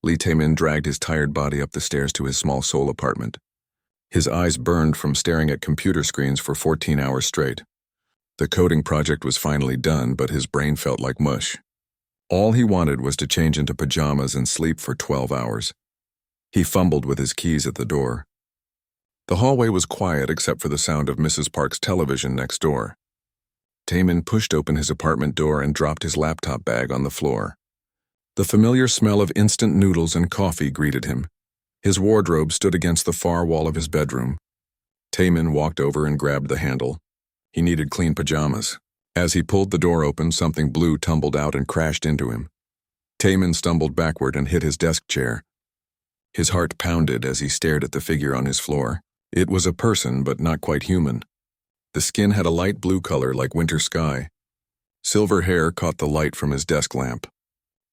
Lee Tae-min dragged his tired body up the stairs to his small Seoul apartment. His eyes burned from staring at computer screens for 14 hours straight. The coding project was finally done, but his brain felt like mush. All he wanted was to change into pajamas and sleep for 12 hours. He fumbled with his keys at the door. The hallway was quiet except for the sound of Mrs. Park's television next door. Tae-min pushed open his apartment door and dropped his laptop bag on the floor. The familiar smell of instant noodles and coffee greeted him. His wardrobe stood against the far wall of his bedroom. Tae-min walked over and grabbed the handle. He needed clean pajamas. As he pulled the door open, something blue tumbled out and crashed into him. Tae-min stumbled backward and hit his desk chair. His heart pounded as he stared at the figure on his floor. It was a person, but not quite human. The skin had a light blue color like winter sky. Silver hair caught the light from his desk lamp.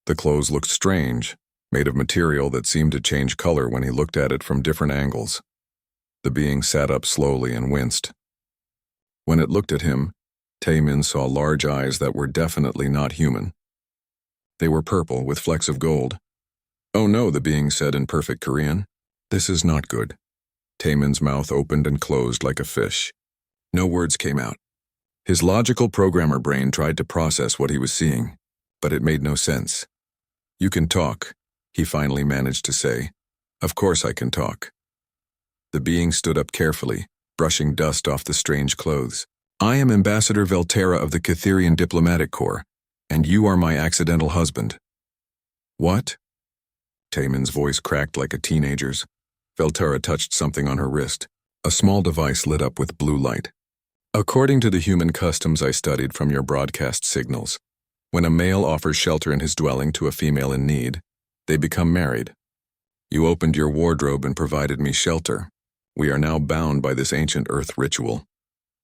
The clothes looked strange, made of material that seemed to change color when he looked at it from different angles. The being sat up slowly and winced. When it looked at him, Tae-min saw large eyes that were definitely not human. They were purple with flecks of gold. "Oh no," the being said in perfect Korean. "This is not good." Tae-min's mouth opened and closed like a fish. No words came out. His logical programmer brain tried to process what he was seeing, but it made no sense. "You can talk," he finally managed to say. "Of course I can talk." The being stood up carefully, brushing dust off the strange clothes. "I am Ambassador Velterra of the Catherian Diplomatic Corps, and you are my accidental husband." "What?" Tae-min's voice cracked like a teenager's. Velterra touched something on her wrist. A small device lit up with blue light. "According to the human customs I studied from your broadcast signals, when a male offers shelter in his dwelling to a female in need, they become married. You opened your wardrobe and provided me shelter. We are now bound by this ancient earth ritual."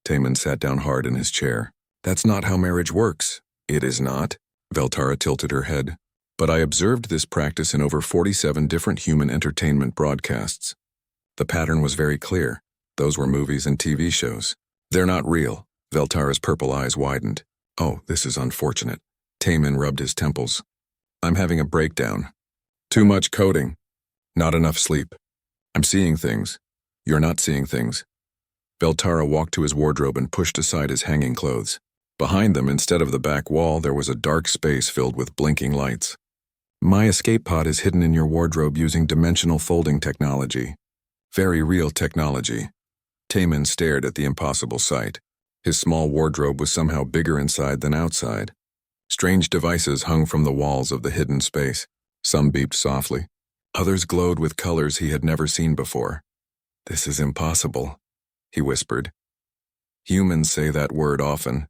Tae-min sat down hard in his chair. "That's not how marriage works." "It is not?" Velterra tilted her head. "But I observed this practice in over 47 different human entertainment broadcasts. The pattern was very clear. Those were movies and TV shows. They're not real." Velterra's purple eyes widened. "Oh, this is unfortunate." Tae-min rubbed his temples. "I'm having a breakdown. Too much coding. Not enough sleep. I'm seeing things. You're not seeing things." Velterra walked to his wardrobe and pushed aside his hanging clothes. Behind them, instead of the back wall, there was a dark space filled with blinking lights. "My escape pod is hidden in your wardrobe using dimensional folding technology. Very real technology." Tae-min stared at the impossible sight. His small wardrobe was somehow bigger inside than outside. Strange devices hung from the walls of the hidden space. Some beeped softly. Others glowed with colors he had never seen before. "This is impossible," he whispered. "Humans say that word often,"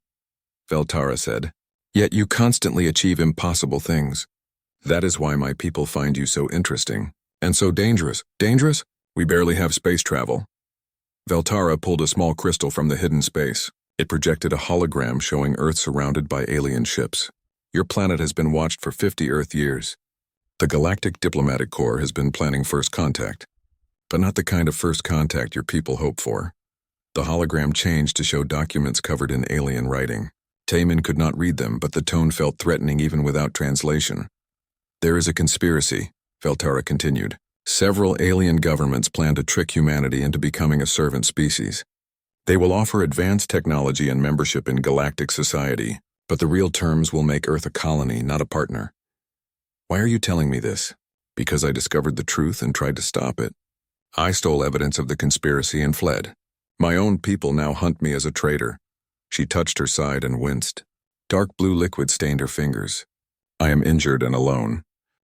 Velterra said. "Yet you constantly achieve impossible things. That is why my people find you so interesting. And so dangerous." "Dangerous? We barely have space travel." Velterra pulled a small crystal from the hidden space. It projected a hologram showing Earth surrounded by alien ships. "Your planet has been watched for 50 Earth years. The Galactic Diplomatic Corps has been planning first contact. But not the kind of first contact your people hope for." The hologram changed to show documents covered in alien writing. Tae-min could not read them, but the tone felt threatening even without translation. "There is a conspiracy," Velterra continued. "Several alien governments plan to trick humanity into becoming a servant species. They will offer advanced technology and membership in galactic society, but the real terms will make Earth a colony, not a partner." "Why are you telling me this?" "Because I discovered the truth and tried to stop it. I stole evidence of the conspiracy and fled. My own people now hunt me as a traitor." She touched her side and winced. Dark blue liquid stained her fingers. "I am injured and alone.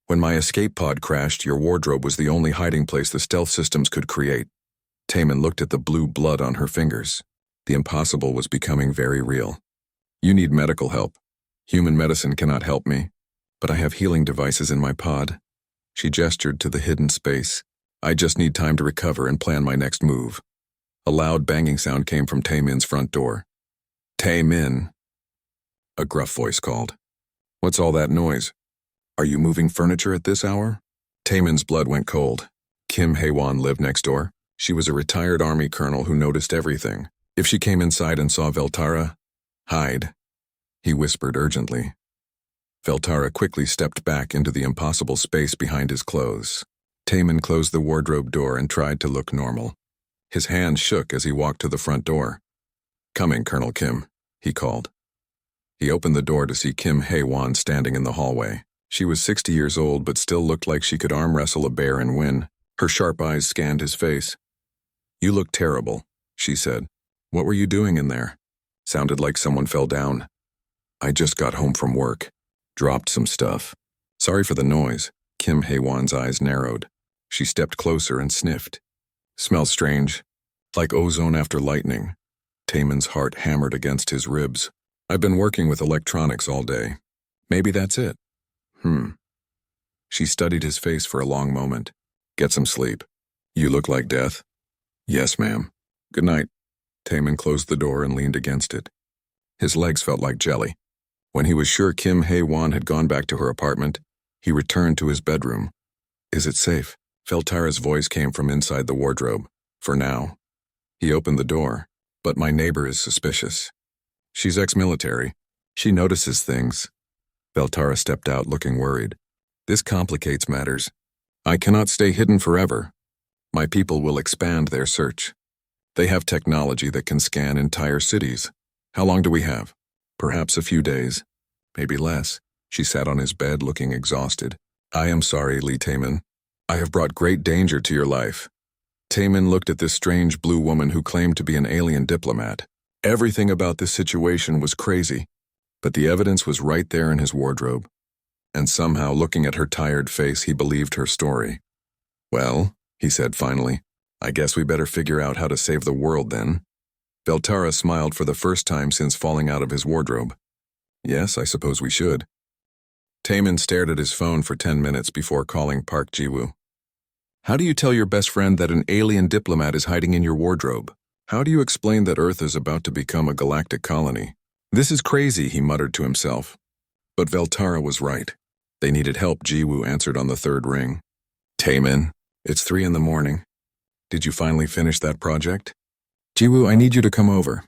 When my escape pod crashed, your wardrobe was the only hiding place the stealth systems could create." Tae-min looked at the blue blood on her fingers. The impossible was becoming very real. "You need medical help. Human medicine cannot help me, but I have healing devices in my pod." She gestured to the hidden space. "I just need time to recover and plan my next move." A loud banging sound came from Tae-min's front door. "Tae-min," a gruff voice called. "What's all that noise? Are you moving furniture at this hour?" Tae-min's blood went cold. Kim Hae-won lived next door. She was a retired army colonel who noticed everything. If she came inside and saw Velterra, "Hide," he whispered urgently. Veltara quickly stepped back into the impossible space behind his clothes. Taman closed the wardrobe door and tried to look normal. His hand shook as he walked to the front door. "Coming, Colonel Kim," he called. He opened the door to see Kim Hae-won standing in the hallway. She was 60 years old but still looked like she could arm wrestle a bear and win. Her sharp eyes scanned his face. "You look terrible," she said. "What were you doing in there?" Sounded like someone fell down. "I just got home from work. Dropped some stuff. Sorry for the noise." Kim Hae-won's eyes narrowed. She stepped closer and sniffed. "Smells strange. Like ozone after lightning." Taman's heart hammered against his ribs. "I've been working with electronics all day. Maybe that's it." She studied his face for a long moment. "Get some sleep. You look like death." "Yes, ma'am. Good night." Taman closed the door and leaned against it. His legs felt like jelly. When he was sure Kim Hae-won had gone back to her apartment, he returned to his bedroom. "Is it safe?" Veltara's voice came from inside the wardrobe. "For now." He opened the door. "But my neighbor is suspicious. She's ex-military. She notices things." Veltara stepped out looking worried. "This complicates matters. I cannot stay hidden forever. My people will expand their search. They have technology that can scan entire cities. How long do we have? Perhaps a few days. Maybe less." She sat on his bed looking exhausted. "I am sorry, Lee Taman. I have brought great danger to your life." Taman looked at this strange blue woman who claimed to be an alien diplomat. Everything about this situation was crazy, but the evidence was right there in his wardrobe. And somehow, looking at her tired face, he believed her story. "Well," he said finally, "I guess we better figure out how to save the world then." Veltara smiled for the first time since falling out of his wardrobe. "Yes, I suppose we should." Taman stared at his phone for 10 minutes before calling Park Ji-woo. "How do you tell your best friend that an alien diplomat is hiding in your wardrobe? How do you explain that Earth is about to become a galactic colony? This is crazy," he muttered to himself. But Veltara was right. They needed help. Ji-woo answered on the third ring. "Taman, it's 3 in the morning. Did you finally finish that project?" "Ji-woo, I need you to come over."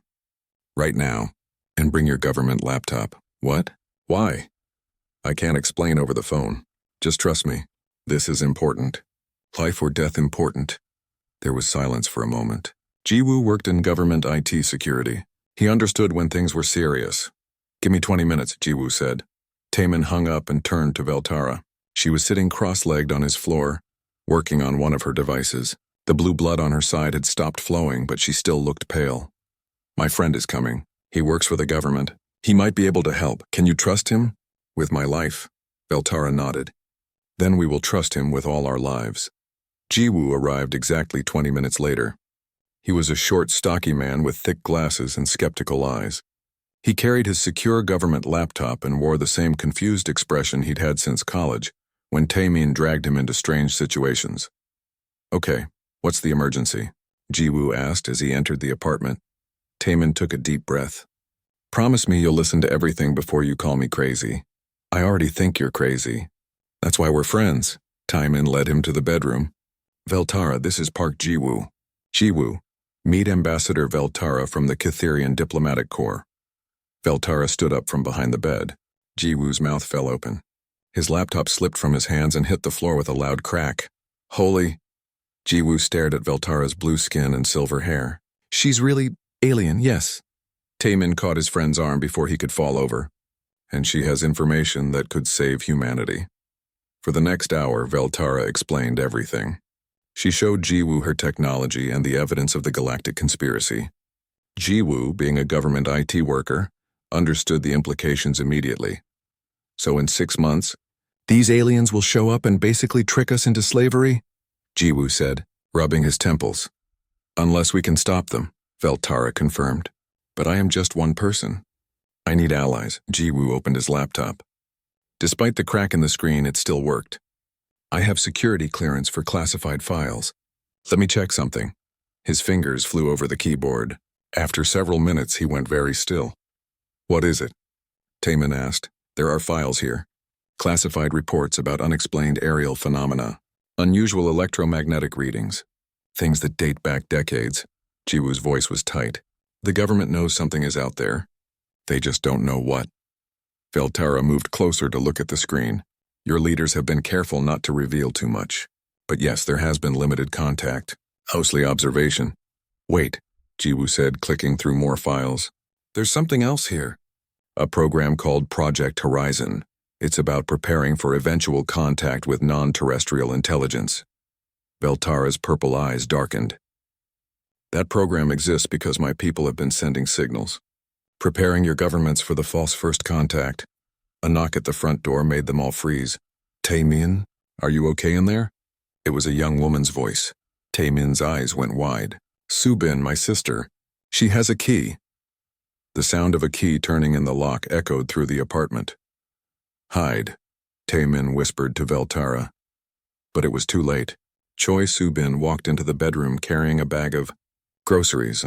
"Right now. And bring your government laptop." "What? Why?" "I can't explain over the phone. Just trust me. This is important. Life or death important." There was silence for a moment. Ji-woo worked in government IT security. He understood when things were serious. "Give me 20 minutes, Ji-woo said. Taman hung up and turned to Veltara. She was sitting cross-legged on his floor, working on one of her devices. The blue blood on her side had stopped flowing, but she still looked pale. "My friend is coming. He works for the government. He might be able to help. Can you trust him?" "With my life." Veltara nodded. "Then we will trust him with all our lives." Ji-woo arrived exactly 20 minutes later. He was a short, stocky man with thick glasses and skeptical eyes. He carried his secure government laptop and wore the same confused expression he'd had since college, when Taemin dragged him into strange situations. "Okay, what's the emergency?" Ji-woo asked as he entered the apartment. Taemin took a deep breath. "Promise me you'll listen to everything before you call me crazy." "I already think you're crazy. That's why we're friends." Taemin led him to the bedroom. "Veltara, this is Park Ji-woo." "Ji-woo. Meet Ambassador Veltara from the Kitherian Diplomatic Corps." Veltara stood up from behind the bed. Ji-woo's mouth fell open. His laptop slipped from his hands and hit the floor with a loud crack. "Holy..." Ji-woo stared at Veltara's blue skin and silver hair. "She's really alien, yes." Taemin caught his friend's arm before he could fall over. "And she has information that could save humanity." For the next hour, Veltara explained everything. She showed Ji-woo her technology and the evidence of the galactic conspiracy. Ji-woo, being a government IT worker, understood the implications immediately. "So in 6 months, these aliens will show up and basically trick us into slavery?" Ji-woo said, rubbing his temples. "Unless we can stop them," Veltara confirmed. "But I am just one person. I need allies." Ji-woo opened his laptop. Despite the crack in the screen, it still worked. "I have security clearance for classified files. Let me check something." His fingers flew over the keyboard. After several minutes, he went very still. "What is it?" Taemin asked. "There are files here. Classified reports about unexplained aerial phenomena, unusual electromagnetic readings, things that date back decades." Ji-woo's voice was tight. "The government knows something is out there. They just don't know what." Veltara moved closer to look at the screen. Your leaders have been careful not to reveal too much. But yes, there has been limited contact. Mostly observation. Wait, Jiwoo said, clicking through more files. There's something else here. A program called Project Horizon. It's about preparing for eventual contact with non-terrestrial intelligence. Veltara's purple eyes darkened. That program exists because my people have been sending signals. Preparing your governments for the false first contact. A knock at the front door made them all freeze. Taemin, are you okay in there? It was a young woman's voice. Taemin's eyes went wide. Subin, my sister. She has a key. The sound of a key turning in the lock echoed through the apartment. Hide, Taemin whispered to Veltara. But it was too late. Choi Subin walked into the bedroom carrying a bag of groceries.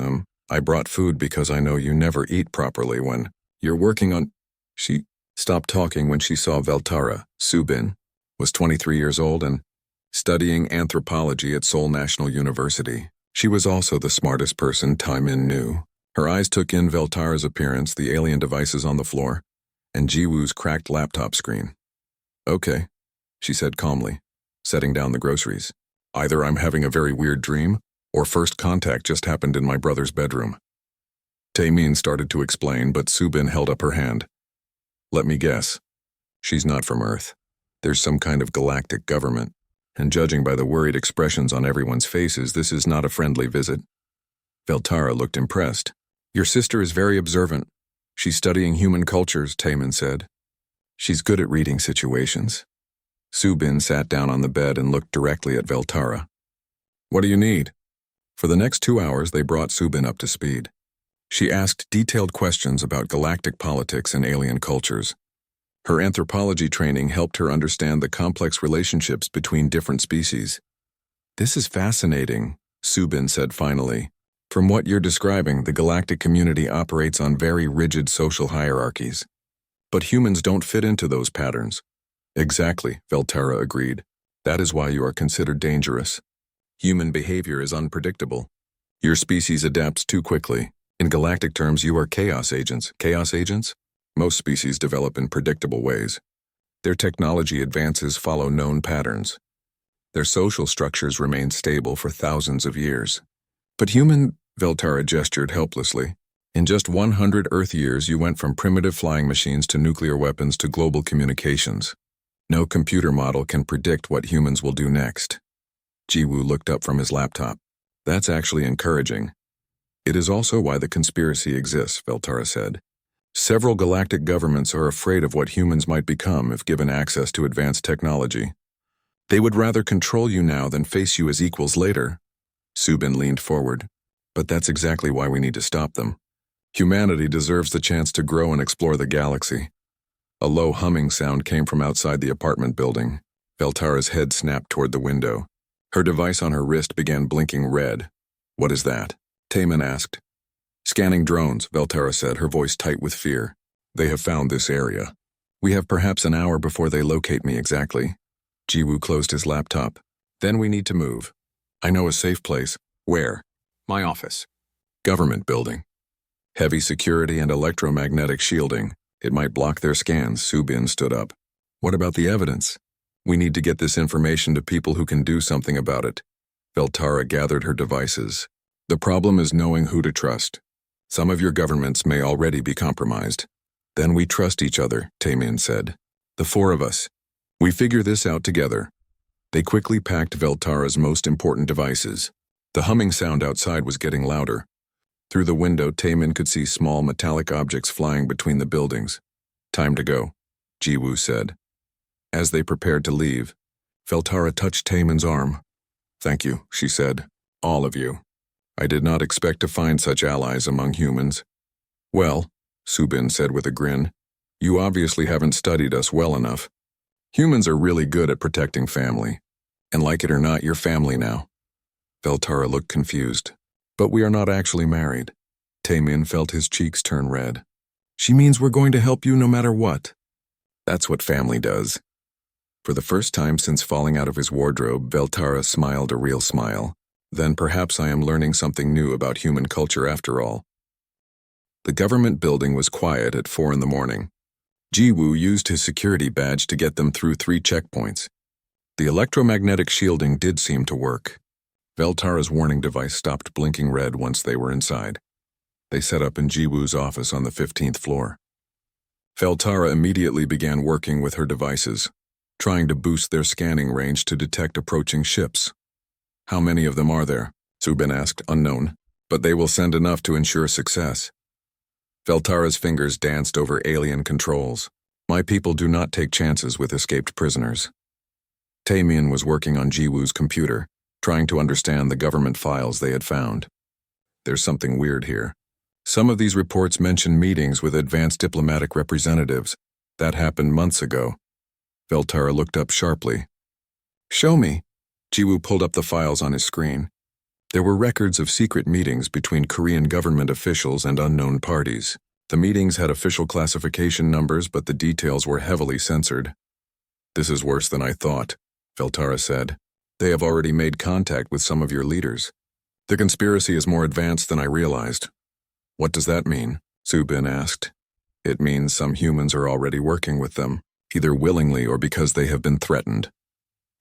I brought food because I know you never eat properly when you're working on... She stopped talking when she saw Veltara. Subin was 23 years old and studying anthropology at Seoul National University. She was also the smartest person Taemin knew. Her eyes took in Veltara's appearance, the alien devices on the floor, and Jiwoo's cracked laptop screen. Okay, she said calmly, setting down the groceries. Either I'm having a very weird dream, or first contact just happened in my brother's bedroom. Taemin started to explain, but Subin held up her hand. Let me guess. She's not from Earth. There's some kind of galactic government, and judging by the worried expressions on everyone's faces, this is not a friendly visit. Veltara looked impressed. Your sister is very observant. She's studying human cultures, Taemin said. She's good at reading situations. Subin sat down on the bed and looked directly at Veltara. What do you need? For the next 2 hours, they brought Subin up to speed. She asked detailed questions about galactic politics and alien cultures. Her anthropology training helped her understand the complex relationships between different species. This is fascinating, Subin said finally. From what you're describing, the galactic community operates on very rigid social hierarchies. But humans don't fit into those patterns. Exactly, Veltara agreed. That is why you are considered dangerous. Human behavior is unpredictable. Your species adapts too quickly. In galactic terms, you are chaos agents. Chaos agents? Most species develop in predictable ways. Their technology advances follow known patterns. Their social structures remain stable for thousands of years. But Veltara gestured helplessly. In just 100 Earth years, you went from primitive flying machines to nuclear weapons to global communications. No computer model can predict what humans will do next. Jiwoo looked up from his laptop. That's actually encouraging. It is also why the conspiracy exists, Veltara said. Several galactic governments are afraid of what humans might become if given access to advanced technology. They would rather control you now than face you as equals later. Subin leaned forward. But that's exactly why we need to stop them. Humanity deserves the chance to grow and explore the galaxy. A low humming sound came from outside the apartment building. Veltara's head snapped toward the window. Her device on her wrist began blinking red. What is that? Taemin asked. Scanning drones, Veltara said, her voice tight with fear. They have found this area. We have perhaps an hour before they locate me exactly. Jiwoo closed his laptop. Then we need to move. I know a safe place. Where? My office. Government building. Heavy security and electromagnetic shielding. It might block their scans. Subin stood up. What about the evidence? We need to get this information to people who can do something about it. Veltara gathered her devices. The problem is knowing who to trust. Some of your governments may already be compromised. Then we trust each other, Taemin said. The four of us. We figure this out together. They quickly packed Veltara's most important devices. The humming sound outside was getting louder. Through the window, Taemin could see small metallic objects flying between the buildings. Time to go, Jiwoo said. As they prepared to leave, Veltara touched Taemin's arm. Thank you, she said. All of you. I did not expect to find such allies among humans. Well, Subin said with a grin, you obviously haven't studied us well enough. Humans are really good at protecting family. And like it or not, you're family now. Veltara looked confused. But we are not actually married. Taemin felt his cheeks turn red. She means we're going to help you no matter what. That's what family does. For the first time since falling out of his wardrobe, Veltara smiled a real smile. Then perhaps I am learning something new about human culture after all. The government building was quiet at 4 in the morning. Jiwoo used his security badge to get them through 3 checkpoints. The electromagnetic shielding did seem to work. Veltara's warning device stopped blinking red once they were inside. They set up in Jiwoo's office on the 15th floor. Veltara immediately began working with her devices, trying to boost their scanning range to detect approaching ships. "How many of them are there?" Subin asked, unknown, "but they will send enough to ensure success." Veltara's fingers danced over alien controls. "My people do not take chances with escaped prisoners." Taemian was working on Jiwoo's computer, trying to understand the government files they had found. "There's something weird here. Some of these reports mention meetings with advanced diplomatic representatives. That happened months ago." Veltara looked up sharply. "Show me." Jiwoo pulled up the files on his screen. There were records of secret meetings between Korean government officials and unknown parties. The meetings had official classification numbers, but the details were heavily censored. "This is worse than I thought," Veltara said. "They have already made contact with some of your leaders. The conspiracy is more advanced than I realized." "What does that mean?" Subin asked. "It means some humans are already working with them, either willingly or because they have been threatened."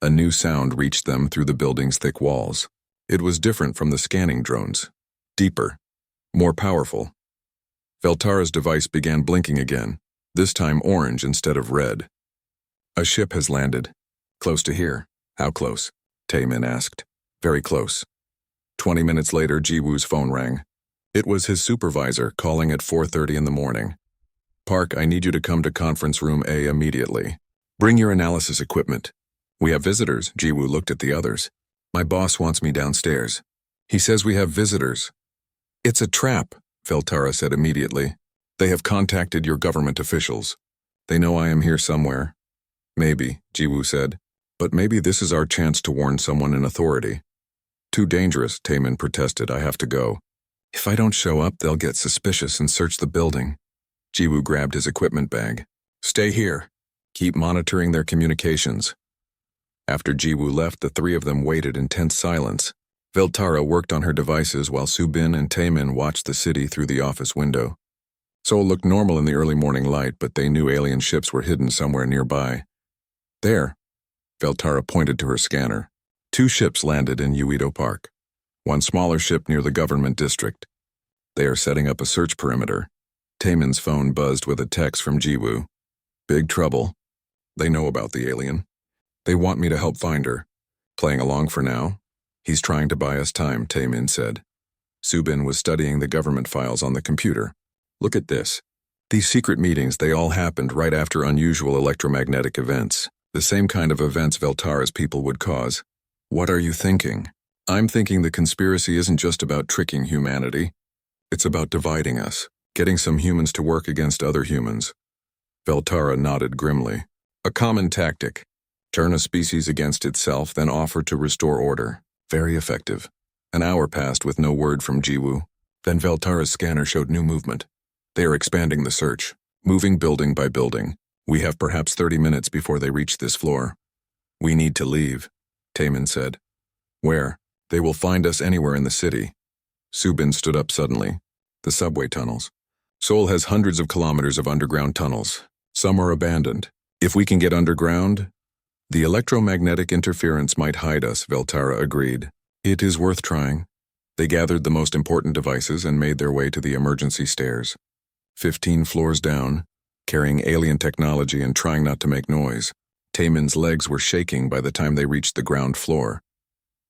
A new sound reached them through the building's thick walls. It was different from the scanning drones. Deeper. More powerful. Veltara's device began blinking again, this time orange instead of red. "A ship has landed. Close to here." "How close?" Taemin asked. "Very close." 20 minutes later, Jiwoo's phone rang. It was his supervisor calling at 4:30 in the morning. "Park, I need you to come to conference room A immediately. Bring your analysis equipment." "We have visitors." Jiwoo looked at the others. "My boss wants me downstairs. He says we have visitors." "It's a trap," Veltara said immediately. "They have contacted your government officials. They know I am here somewhere." "Maybe," Jiwoo said. "But maybe this is our chance to warn someone in authority." "Too dangerous," Taemin protested. "I have to go." "If I don't show up, they'll get suspicious and search the building." Jiwoo grabbed his equipment bag. "Stay here. Keep monitoring their communications." After Jiwoo left, the 3 of them waited in tense silence. Veltara worked on her devices while Subin and Taemin watched the city through the office window. Seoul looked normal in the early morning light, but they knew alien ships were hidden somewhere nearby. "There." Veltara pointed to her scanner. 2 ships landed in Uedo Park. 1 smaller ship near the government district. They are setting up a search perimeter. Taemin's phone buzzed with a text from Jiwoo. "Big trouble. They know about the alien. They want me to help find her. Playing along for now. He's trying to buy us time," Taemin said. Subin was studying the government files on the computer. "Look at this. These secret meetings, they all happened right after unusual electromagnetic events. The same kind of events Veltara's people would cause." "What are you thinking?" "I'm thinking the conspiracy isn't just about tricking humanity. It's about dividing us, getting some humans to work against other humans." Veltara nodded grimly. "A common tactic. Turn a species against itself, then offer to restore order. Very effective." An hour passed with no word from Jiwoo. Then Veltara's scanner showed new movement. "They are expanding the search, moving building by building. We have perhaps 30 minutes before they reach this floor." "We need to leave," Taemin said. "Where?" "They will find us anywhere in the city." Subin stood up suddenly. "The subway tunnels. Seoul has hundreds of kilometers of underground tunnels. Some are abandoned. If we can get underground..." "The electromagnetic interference might hide us," Veltara agreed. "It is worth trying." They gathered the most important devices and made their way to the emergency stairs. 15 floors down, carrying alien technology and trying not to make noise. Taemin's legs were shaking by the time they reached the ground floor.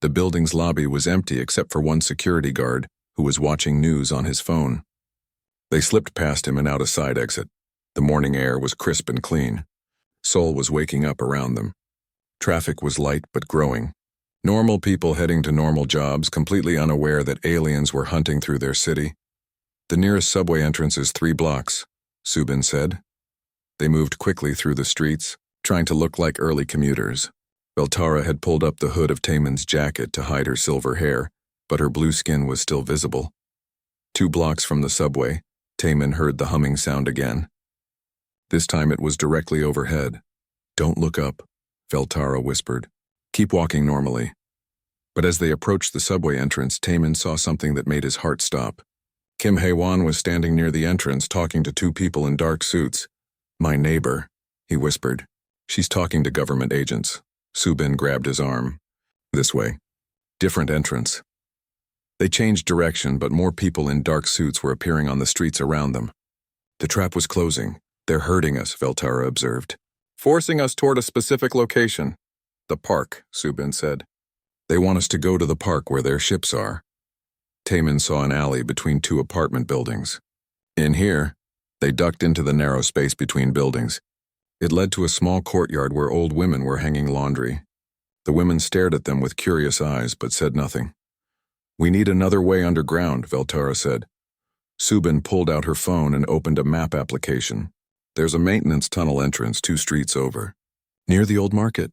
The building's lobby was empty except for 1 security guard who was watching news on his phone. They slipped past him and out a side exit. The morning air was crisp and clean. Seoul was waking up around them. Traffic was light but growing. Normal people heading to normal jobs, completely unaware that aliens were hunting through their city. "The nearest subway entrance is 3 blocks, Subin said. They moved quickly through the streets, trying to look like early commuters. Veltara had pulled up the hood of Taemin's jacket to hide her silver hair, but her blue skin was still visible. 2 blocks from the subway, Taemin heard the humming sound again. This time it was directly overhead. "Don't look up," Veltara whispered. "Keep walking normally." But as they approached the subway entrance, Taemin saw something that made his heart stop. Kim Hae-won was standing near the entrance talking to 2 people in dark suits. My neighbor, he whispered. She's talking to government agents. Subin grabbed his arm. This way. Different entrance. They changed direction, but more people in dark suits were appearing on the streets around them. The trap was closing. They're hurting us, Veltara observed. Forcing us toward a specific location. The park, Subin said. They want us to go to the park where their ships are. Taman saw an alley between two apartment buildings. In here, they ducked into the narrow space between buildings. It led to a small courtyard where old women were hanging laundry. The women stared at them with curious eyes, but said nothing. We need another way underground, Veltara said. Subin pulled out her phone and opened a map application. There's a maintenance tunnel entrance 2 streets over. Near the old market.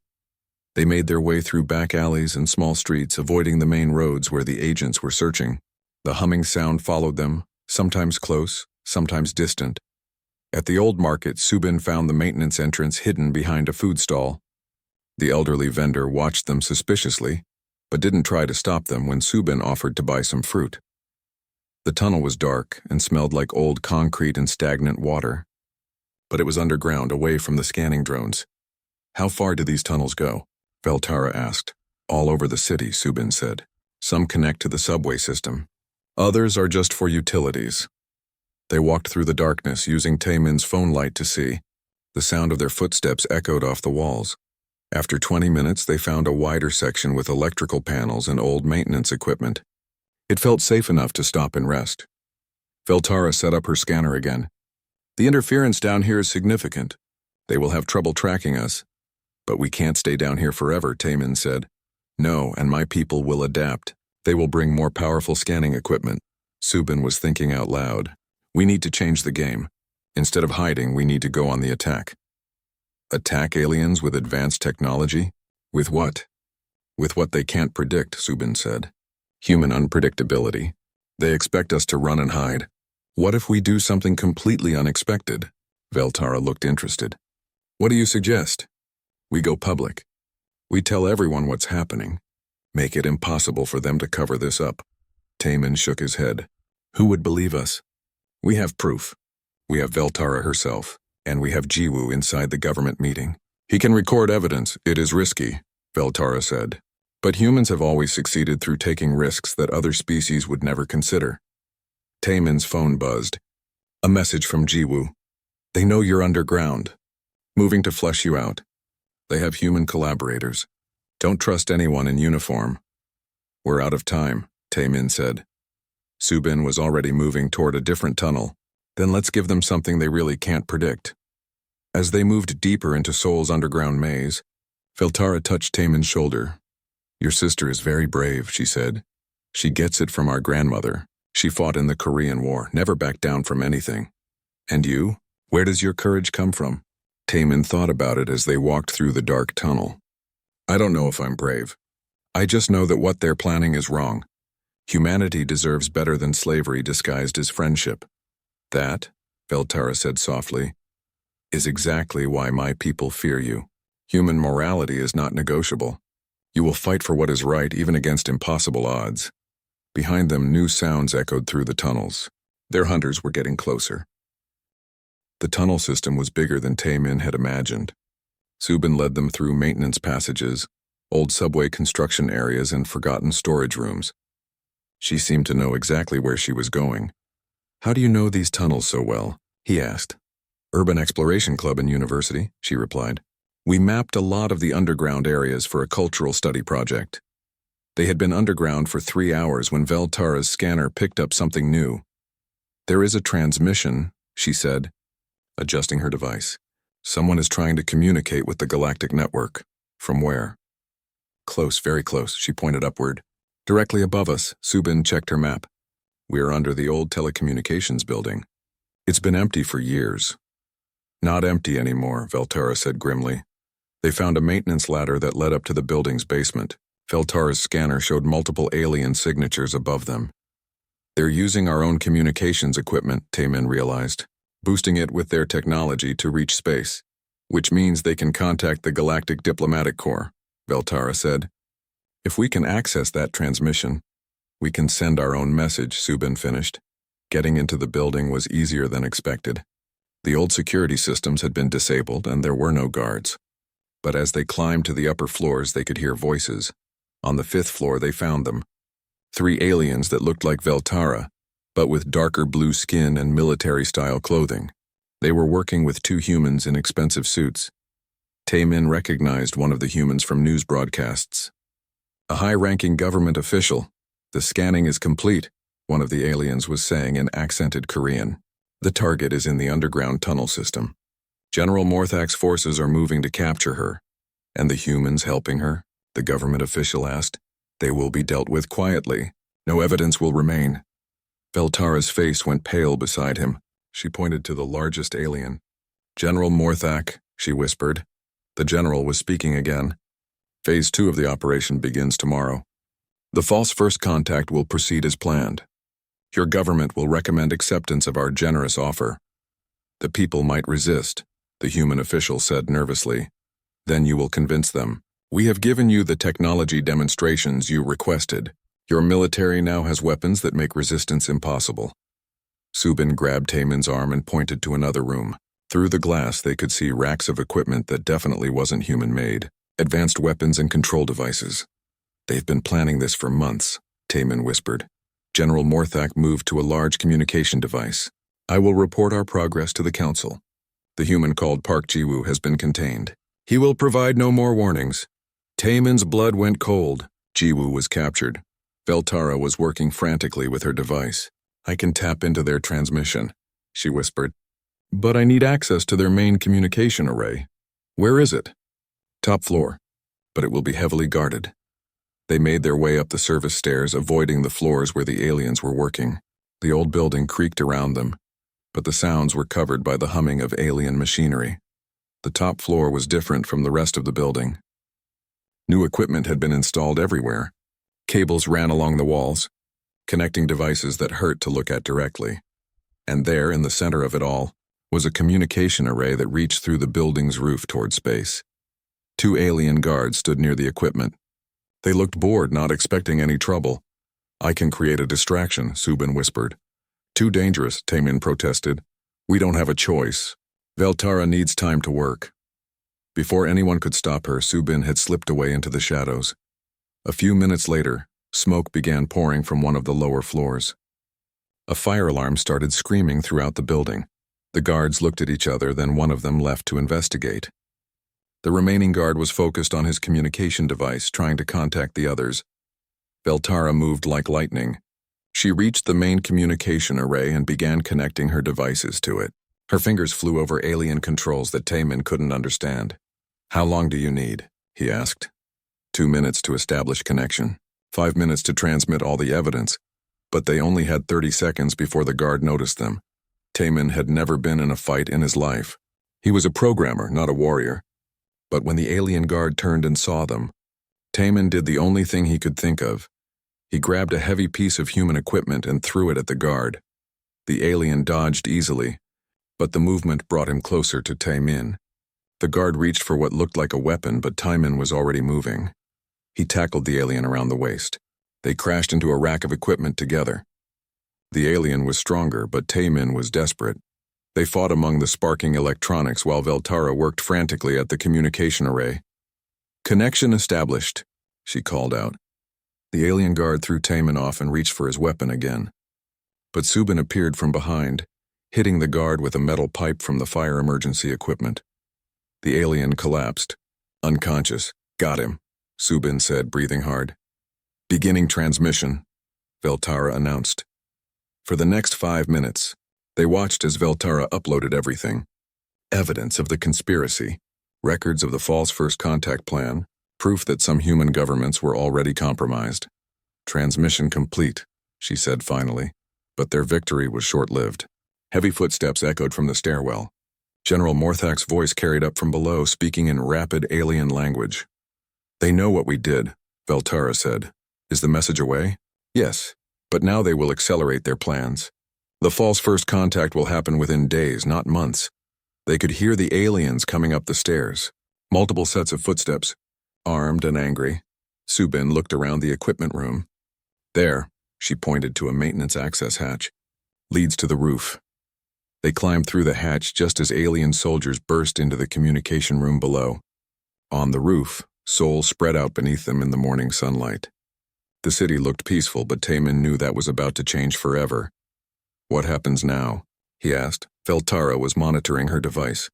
They made their way through back alleys and small streets, avoiding the main roads where the agents were searching. The humming sound followed them, sometimes close, sometimes distant. At the old market, Subin found the maintenance entrance hidden behind a food stall. The elderly vendor watched them suspiciously, but didn't try to stop them when Subin offered to buy some fruit. The tunnel was dark and smelled like old concrete and stagnant water. But it was underground, away from the scanning drones. How far do these tunnels go? Veltara asked. All over the city, Subin said. Some connect to the subway system. Others are just for utilities. They walked through the darkness, using Taman's phone light to see. The sound of their footsteps echoed off the walls. After 20 minutes, they found a wider section with electrical panels and old maintenance equipment. It felt safe enough to stop and rest. Veltara set up her scanner again. The interference down here is significant. They will have trouble tracking us. But we can't stay down here forever, Taman said. No, and my people will adapt. They will bring more powerful scanning equipment. Subin was thinking out loud. We need to change the game. Instead of hiding, we need to go on the attack. Attack aliens with advanced technology? With what? With what they can't predict, Subin said. Human unpredictability. They expect us to run and hide. What if we do something completely unexpected? Veltara looked interested. What do you suggest? We go public. We tell everyone what's happening. Make it impossible for them to cover this up. Taman shook his head. Who would believe us? We have proof. We have Veltara herself, and we have Jiwoo inside the government meeting. He can record evidence. It is risky, Veltara said. But humans have always succeeded through taking risks that other species would never consider. Taman's phone buzzed. A message from Jiwoo. They know you're underground. Moving to flush you out. They have human collaborators. Don't trust anyone in uniform. We're out of time, Taman said. Subin was already moving toward a different tunnel. Then let's give them something they really can't predict. As they moved deeper into Seoul's underground maze, Veltara touched Taman's shoulder. Your sister is very brave, she said. She gets it from our grandmother. She fought in the Korean War, never backed down from anything. And you? Where does your courage come from? Taman thought about it as they walked through the dark tunnel. I don't know if I'm brave. I just know that what they're planning is wrong. Humanity deserves better than slavery disguised as friendship. That, Veltara said softly, is exactly why my people fear you. Human morality is not negotiable. You will fight for what is right even against impossible odds. Behind them, new sounds echoed through the tunnels. Their hunters were getting closer. The tunnel system was bigger than Taman had imagined. Subin led them through maintenance passages, old subway construction areas, and forgotten storage rooms. She seemed to know exactly where she was going. How do you know these tunnels so well? He asked. Urban Exploration Club and University, she replied. We mapped a lot of the underground areas for a cultural study project. They had been underground for 3 hours when Veltara's scanner picked up something new. There is a transmission, she said, adjusting her device. Someone is trying to communicate with the Galactic Network. From where? Close, very close, she pointed upward. Directly above us, Subin checked her map. We are under the old telecommunications building. It's been empty for years. Not empty anymore, Veltara said grimly. They found a maintenance ladder that led up to the building's basement. Veltara's scanner showed multiple alien signatures above them. They're using our own communications equipment, Taman realized, boosting it with their technology to reach space, which means they can contact the Galactic Diplomatic Corps, Veltara said. If we can access that transmission, we can send our own message, Subin finished. Getting into the building was easier than expected. The old security systems had been disabled and there were no guards. But as they climbed to the upper floors, they could hear voices. On the 5th floor, they found them. 3 aliens that looked like Veltara, but with darker blue skin and military-style clothing. They were working with 2 humans in expensive suits. Taemin recognized one of the humans from news broadcasts. A high-ranking government official. The scanning is complete, one of the aliens was saying in accented Korean. The target is in the underground tunnel system. General Morthak's forces are moving to capture her. And the humans helping her? The government official asked. They will be dealt with quietly. No evidence will remain. Veltara's face went pale beside him. She pointed to the largest alien. General Morthak, she whispered. The general was speaking again. Phase 2 of the operation begins tomorrow. The false first contact will proceed as planned. Your government will recommend acceptance of our generous offer. The people might resist, the human official said nervously. Then you will convince them. We have given you the technology demonstrations you requested. Your military now has weapons that make resistance impossible. Subin grabbed Taemin's arm and pointed to another room. Through the glass, they could see racks of equipment that definitely wasn't human-made. Advanced weapons and control devices. They've been planning this for months, Taemin whispered. General Morthak moved to a large communication device. I will report our progress to the council. The human called Park Jiwoo has been contained. He will provide no more warnings. Taemin's blood went cold. Jiwoo was captured. Veltara was working frantically with her device. I can tap into their transmission, she whispered. But I need access to their main communication array. Where is it? Top floor, but it will be heavily guarded. They made their way up the service stairs, avoiding the floors where the aliens were working. The old building creaked around them, but the sounds were covered by the humming of alien machinery. The top floor was different from the rest of the building. New equipment had been installed everywhere. Cables ran along the walls, connecting devices that hurt to look at directly. And there, in the center of it all, was a communication array that reached through the building's roof toward space. 2 alien guards stood near the equipment. They looked bored, not expecting any trouble. I can create a distraction, Subin whispered. Too dangerous, Taemin protested. We don't have a choice. Veltara needs time to work. Before anyone could stop her, Subin had slipped away into the shadows. A few minutes later, smoke began pouring from one of the lower floors. A fire alarm started screaming throughout the building. The guards looked at each other, then one of them left to investigate. The remaining guard was focused on his communication device, trying to contact the others. Veltara moved like lightning. She reached the main communication array and began connecting her devices to it. Her fingers flew over alien controls that Taemin couldn't understand. How long do you need? He asked. 2 minutes to establish connection. 5 minutes to transmit all the evidence. But they only had 30 seconds before the guard noticed them. Taemin had never been in a fight in his life. He was a programmer, not a warrior. But when the alien guard turned and saw them, Taemin did the only thing he could think of. He grabbed a heavy piece of human equipment and threw it at the guard. The alien dodged easily, but the movement brought him closer to Taemin. The guard reached for what looked like a weapon, but Taemin was already moving. He tackled the alien around the waist. They crashed into a rack of equipment together. The alien was stronger, but Taemin was desperate. They fought among the sparking electronics while Veltara worked frantically at the communication array. Connection established, she called out. The alien guard threw Taemin off and reached for his weapon again. But Subin appeared from behind, hitting the guard with a metal pipe from the fire emergency equipment. The alien collapsed, unconscious. Got him, Subin said, breathing hard. Beginning transmission, Veltara announced. For the next 5 minutes, they watched as Veltara uploaded everything. Evidence of the conspiracy, records of the false first contact plan, proof that some human governments were already compromised. Transmission complete, she said finally, but their victory was short-lived. Heavy footsteps echoed from the stairwell. General Morthak's voice carried up from below, speaking in rapid alien language. They know what we did, Veltara said. Is the message away? Yes, but now they will accelerate their plans. The false first contact will happen within days, not months. They could hear the aliens coming up the stairs. Multiple sets of footsteps. Armed and angry, Subin looked around the equipment room. There, she pointed to a maintenance access hatch. Leads to the roof. They climbed through the hatch just as alien soldiers burst into the communication room below. On the roof, Sol spread out beneath them in the morning sunlight. The city looked peaceful, but Taman knew that was about to change forever. "What happens now?" he asked. Veltara was monitoring her device.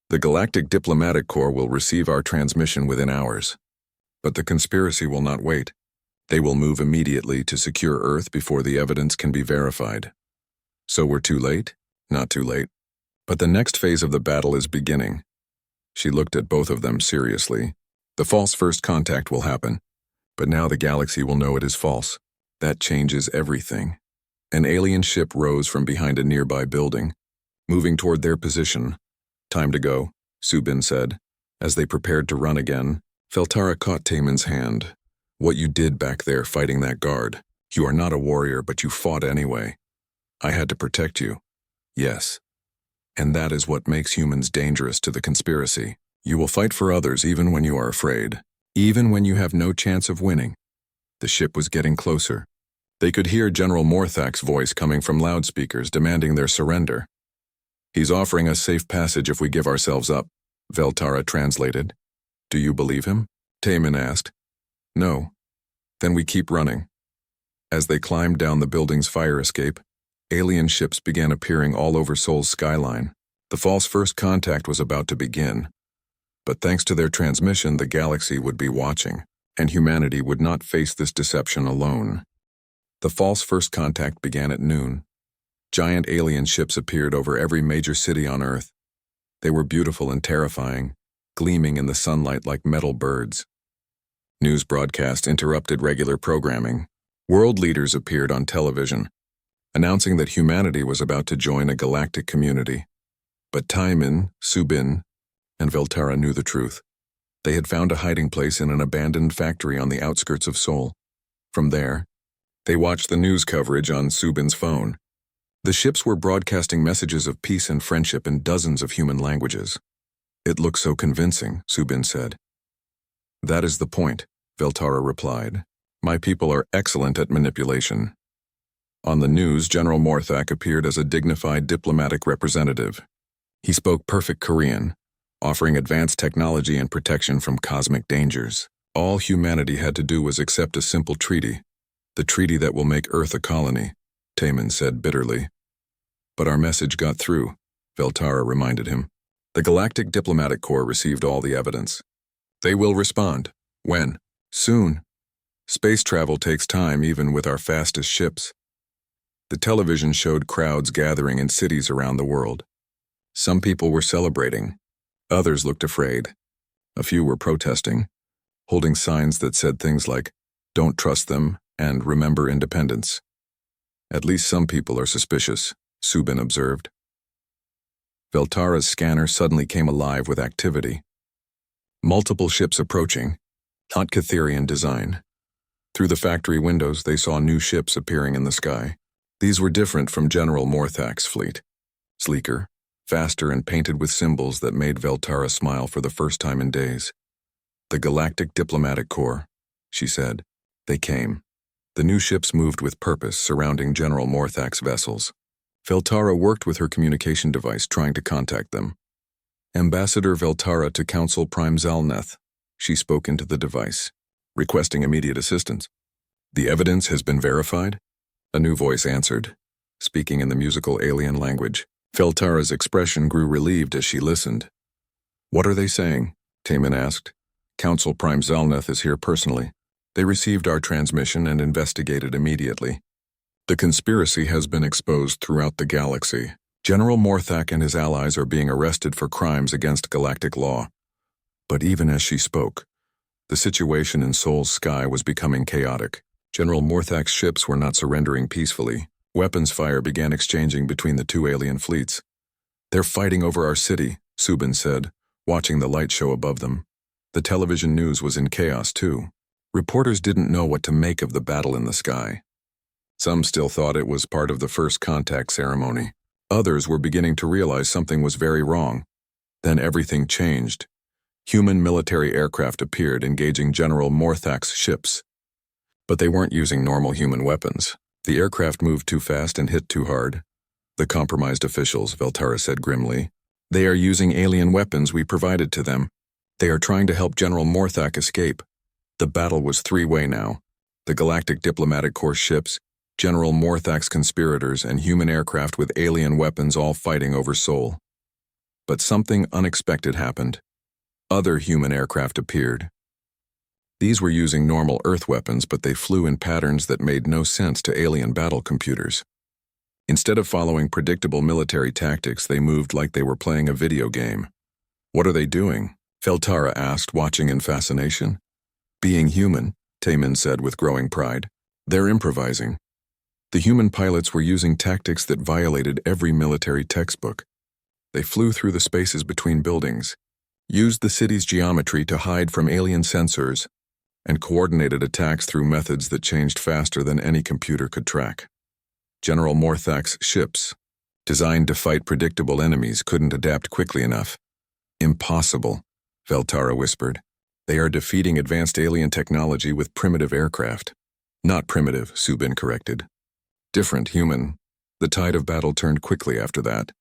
"The Galactic Diplomatic Corps will receive our transmission within hours. But the conspiracy will not wait. They will move immediately to secure Earth before the evidence can be verified." "So we're too late?" "Not too late. But the next phase of the battle is beginning." She looked at both of them seriously. "The false first contact will happen. But now the galaxy will know it is false. That changes everything." An alien ship rose from behind a nearby building, moving toward their position. "Time to go," Subin said. As they prepared to run again, Veltara caught Taman's hand. "What you did back there fighting that guard. You are not a warrior, but you fought anyway. I had to protect you." "Yes. And that is what makes humans dangerous to the conspiracy. You will fight for others even when you are afraid, even when you have no chance of winning." The ship was getting closer. They could hear General Morthak's voice coming from loudspeakers demanding their surrender. "He's offering us safe passage if we give ourselves up," Veltara translated. "Do you believe him?" Taman asked. "No." "Then we keep running." As they climbed down the building's fire escape, alien ships began appearing all over Sol's skyline. The false first contact was about to begin. But thanks to their transmission, the galaxy would be watching, and humanity would not face this deception alone. The false first contact began at noon. Giant alien ships appeared over every major city on Earth. They were beautiful and terrifying, gleaming in the sunlight like metal birds. News broadcasts interrupted regular programming. World leaders appeared on television, announcing that humanity was about to join a galactic community. But Taman, Subin, and Veltara knew the truth. They had found a hiding place in an abandoned factory on the outskirts of Sol. From there, they watched the news coverage on Subin's phone. The ships were broadcasting messages of peace and friendship in dozens of human languages. "It looks so convincing," Subin said. "That is the point," Veltara replied. "My people are excellent at manipulation." On the news, General Morthak appeared as a dignified diplomatic representative. He spoke perfect Korean, offering advanced technology and protection from cosmic dangers. All humanity had to do was accept a simple treaty, the treaty that will make Earth a colony, Taman said bitterly. "But our message got through," Veltara reminded him. "The Galactic Diplomatic Corps received all the evidence. They will respond. When? Soon. Space travel takes time even with our fastest ships." The television showed crowds gathering in cities around the world. Some people were celebrating. Others looked afraid. A few were protesting, holding signs that said things like, "Don't trust them," and "Remember independence." "At least some people are suspicious," Subin observed. Veltara's scanner suddenly came alive with activity. Multiple ships approaching, not Catherian design. Through the factory windows, they saw new ships appearing in the sky. These were different from General Morthak's fleet. Sleeker, faster, and painted with symbols that made Veltara smile for the first time in days. "The Galactic Diplomatic Corps," she said. They came. The new ships moved with purpose, surrounding General Morthak's vessels. Veltara worked with her communication device, trying to contact them. "Ambassador Veltara to Council Prime Zalneth," she spoke into the device, requesting immediate assistance. "The evidence has been verified?" A new voice answered, speaking in the musical alien language. Veltara's expression grew relieved as she listened. "What are they saying?" Taman asked. "Council Prime Zalneth is here personally. They received our transmission and investigated immediately. The conspiracy has been exposed throughout the galaxy. General Morthak and his allies are being arrested for crimes against galactic law." But even as she spoke, the situation in Sol's sky was becoming chaotic. General Morthak's ships were not surrendering peacefully. Weapons fire began exchanging between the two alien fleets. "They're fighting over our city," Subin said, watching the light show above them. The television news was in chaos too. Reporters didn't know what to make of the battle in the sky. Some still thought it was part of the first contact ceremony. Others were beginning to realize something was very wrong. Then everything changed. Human military aircraft appeared, engaging General Morthak's ships. But they weren't using normal human weapons. The aircraft moved too fast and hit too hard. The compromised officials, Veltara said grimly. They are using alien weapons we provided to them. They are trying to help General Morthak escape. The battle was three-way now. The Galactic Diplomatic Corps ships, General Morthak's conspirators, and human aircraft with alien weapons all fighting over Sol. But something unexpected happened. Other human aircraft appeared. These were using normal Earth weapons, but they flew in patterns that made no sense to alien battle computers. Instead of following predictable military tactics, they moved like they were playing a video game. What are they doing? Veltara asked, watching in fascination. Being human, Taemin said with growing pride. They're improvising. The human pilots were using tactics that violated every military textbook. They flew through the spaces between buildings, used the city's geometry to hide from alien sensors, and coordinated attacks through methods that changed faster than any computer could track. General Morthak's ships, designed to fight predictable enemies, couldn't adapt quickly enough. Impossible, Veltara whispered. They are defeating advanced alien technology with primitive aircraft. Not primitive, Subin corrected. Different, human. The tide of battle turned quickly after that.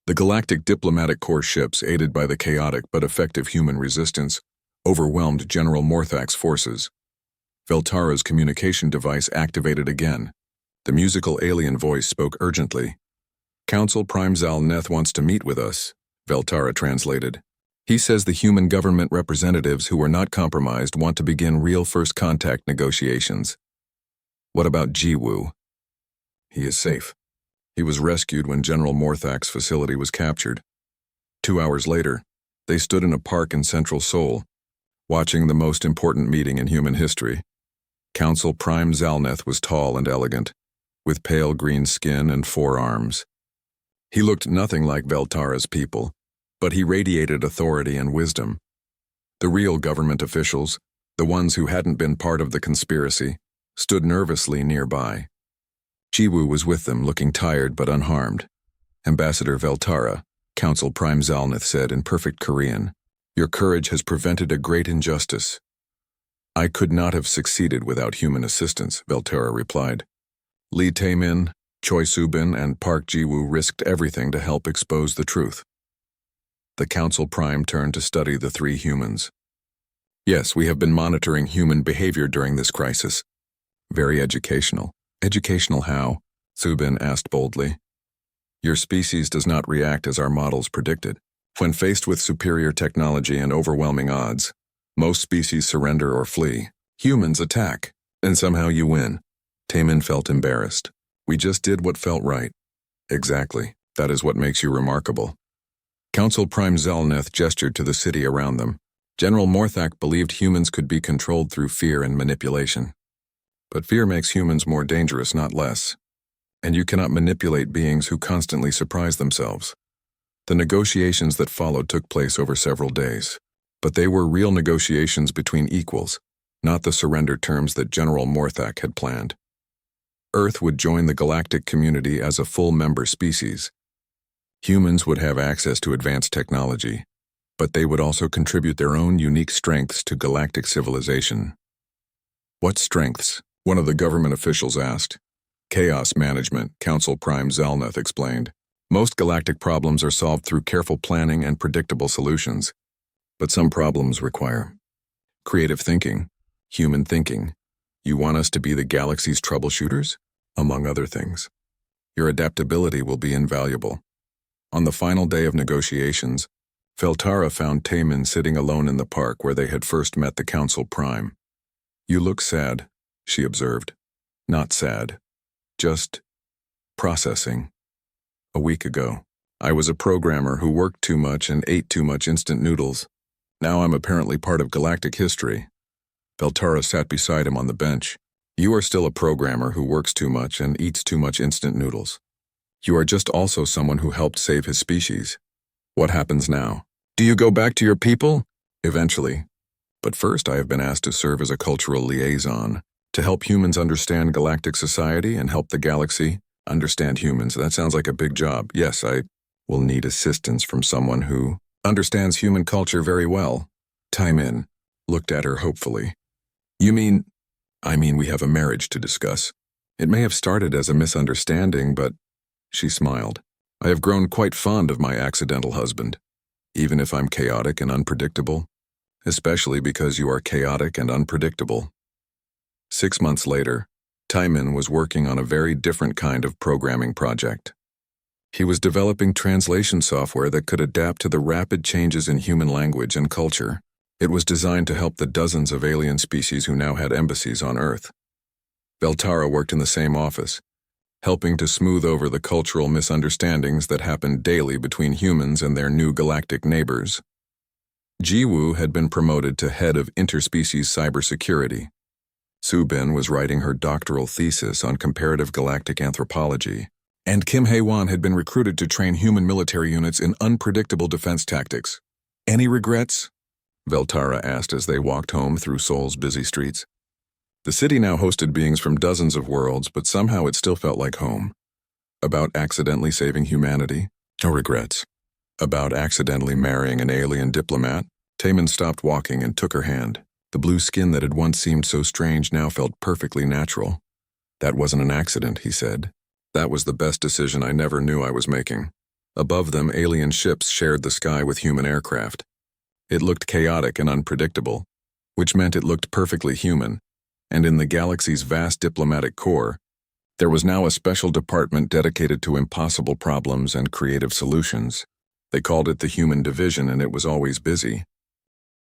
The Galactic Diplomatic Corps ships, aided by the chaotic but effective human resistance, overwhelmed General Morthak's forces. Veltara's communication device activated again. The musical alien voice spoke urgently. Council Prime Zalneth wants to meet with us, Veltara translated. He says the human government representatives who are not compromised want to begin real first contact negotiations. What about Jiwoo? He is safe. He was rescued when General Morthak's facility was captured. 2 hours later, they stood in a park in central Seoul, watching the most important meeting in human history. Council Prime Zalneth was tall and elegant, with pale green skin and 4 arms. He looked nothing like Veltara's people, but he radiated authority and wisdom. The real government officials, the ones who hadn't been part of the conspiracy, stood nervously nearby. Jiwoo was with them, looking tired but unharmed. Ambassador Veltara, Council Prime Zalneth said in perfect Korean, "Your courage has prevented a great injustice." "I could not have succeeded without human assistance," Veltara replied. Lee Taemin, Choi Subin, and Park Jiwoo risked everything to help expose the truth. The Council Prime turned to study the 3 humans. "Yes, we have been monitoring human behavior during this crisis." "Very educational." "Educational how?" Subin asked boldly. "Your species does not react as our models predicted. When faced with superior technology and overwhelming odds, most species surrender or flee. Humans attack, and somehow you win." Taemin felt embarrassed. "We just did what felt right." "Exactly. That is what makes you remarkable." Council Prime Zalneth gestured to the city around them. General Morthak believed humans could be controlled through fear and manipulation. But fear makes humans more dangerous, not less. And you cannot manipulate beings who constantly surprise themselves. The negotiations that followed took place over several days. But they were real negotiations between equals, not the surrender terms that General Morthak had planned. Earth would join the galactic community as a full member species. Humans would have access to advanced technology, but they would also contribute their own unique strengths to galactic civilization. "What strengths?" one of the government officials asked. "Chaos management," Council Prime Zalneth explained. "Most galactic problems are solved through careful planning and predictable solutions. But some problems require creative thinking, human thinking. You want us to be the galaxy's troubleshooters? Among other things. Your adaptability will be invaluable." On the final day of negotiations, Veltara found Taemin sitting alone in the park where they had first met the Council Prime. "You look sad," she observed. "Not sad. Just processing. A week ago, I was a programmer who worked too much and ate too much instant noodles. Now I'm apparently part of galactic history." Veltara sat beside him on the bench. "You are still a programmer who works too much and eats too much instant noodles. You are just also someone who helped save his species. What happens now? Do you go back to your people?" "Eventually. But first I have been asked to serve as a cultural liaison, to help humans understand galactic society and help the galaxy understand humans." "That sounds like a big job." "Yes, I will need assistance from someone who understands human culture very well." Taemin looked at her hopefully. "You mean?" "I mean we have a marriage to discuss. It may have started as a misunderstanding, but She smiled. I have grown quite fond of my accidental husband, even if I'm chaotic and unpredictable, especially because you are chaotic and unpredictable. 6 months later, Taimin was working on a very different kind of programming project. He was developing translation software that could adapt to the rapid changes in human language and culture. It was designed to help the dozens of alien species who now had embassies on Earth. Veltara worked in the same office, helping to smooth over the cultural misunderstandings that happened daily between humans and their new galactic neighbors. Jiwoo had been promoted to head of interspecies cybersecurity. Subin was writing her doctoral thesis on comparative galactic anthropology, and Kim Hae-won had been recruited to train human military units in unpredictable defense tactics. Any regrets? Veltara asked as they walked home through Seoul's busy streets. The city now hosted beings from dozens of worlds, but somehow it still felt like home. About accidentally saving humanity? No regrets. About accidentally marrying an alien diplomat? Taimin stopped walking and took her hand. The blue skin that had once seemed so strange now felt perfectly natural. That wasn't an accident, he said. That was the best decision I never knew I was making. Above them, alien ships shared the sky with human aircraft. It looked chaotic and unpredictable, which meant it looked perfectly human. And in the galaxy's vast diplomatic corps, there was now a special department dedicated to impossible problems and creative solutions. They called it the Human Division, and it was always busy.